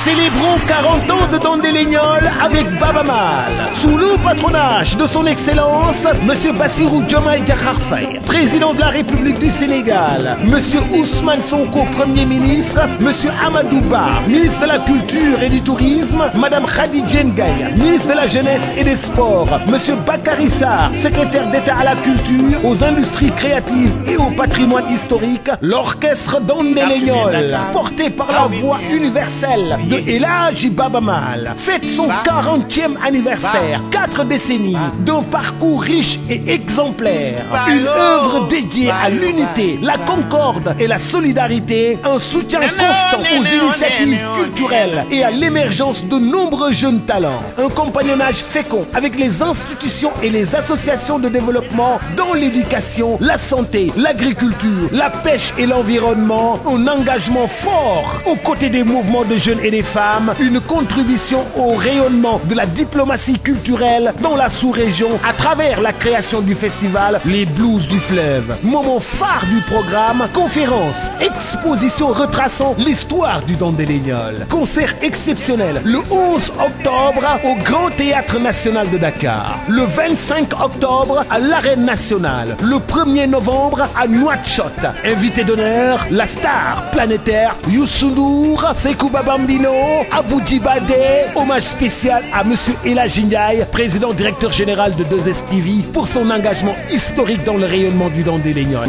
Célébrons 40 ans de Dandé-Légnol avec Baba Maal. Sous le patronage de son Excellence, Monsieur Bassirou Diomaye Diakhar Faye, président de la République du Sénégal, Monsieur Ousmane Sonko, Premier ministre, Monsieur Amadou Ba, ministre de la Culture et du Tourisme, Madame Khady Diène Gaye, ministre de la Jeunesse et des Sports, Monsieur Bakary Sarr, secrétaire d'État à la Culture, aux industries créatives et au patrimoine historique, l'orchestre Dandé-Légnol, porté par la voix universelle de El Hadji Baba Maal, fête son 40e anniversaire, 4 décennies d'un parcours riche et exemplaire, une œuvre dédiée à l'unité, la concorde et la solidarité, un soutien constant aux initiatives culturelles et à l'émergence de nombreux jeunes talents, un compagnonnage fécond avec les institutions et les associations de développement dans l'éducation, la santé, l'agriculture, la pêche et l'environnement, un engagement fort aux côtés des mouvements de jeunes et des femmes, une contribution au rayonnement de la diplomatie culturelle dans la sous-région à travers la création du festival Les Blues du Fleuve. Moment phare du programme, conférences, expositions retraçant l'histoire du Dandé-Légnol. Concert exceptionnel le 11 octobre au Grand Théâtre National de Dakar, le 25 octobre à l'Arène Nationale, le 1er novembre à Nouakchott. Invité d'honneur, la star planétaire Youssou N'Dour, Sekouba Bambino, Abou Djibadé. Hommage spécial à Monsieur El Hadji Ndiaye, président directeur général de 2STV, pour son engagement historique dans le rayonnement du Dandé-Légnol.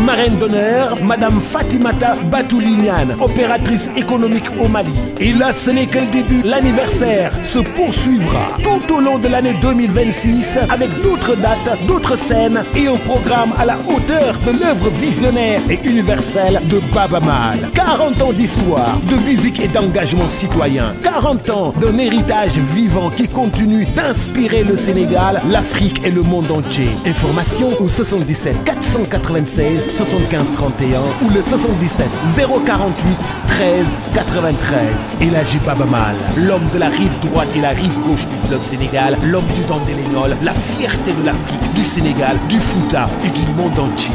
Marraine d'honneur, Madame Fatimata Batoulignane, opératrice économique au Mali. Et là, ce n'est que le début. L'anniversaire se poursuivra tout au long de l'année 2026 avec d'autres dates, d'autres scènes et un programme à la hauteur de l'œuvre visionnaire et universelle de Baba Maal. 40 ans d'histoire, de musique et d'engagement citoyen. 40 ans d'un héritage vivant qui continue d'inspirer le Sénégal, l'Afrique et le monde entier. Information au 77 496 75 31 ou le 77 048 13 93. El Hadji Baba Maal, l'homme de la rive droite et la rive gauche du fleuve Sénégal, l'homme du Dandé-Légnol, la fierté de l'Afrique, du Sénégal, du Fouta et du monde entier.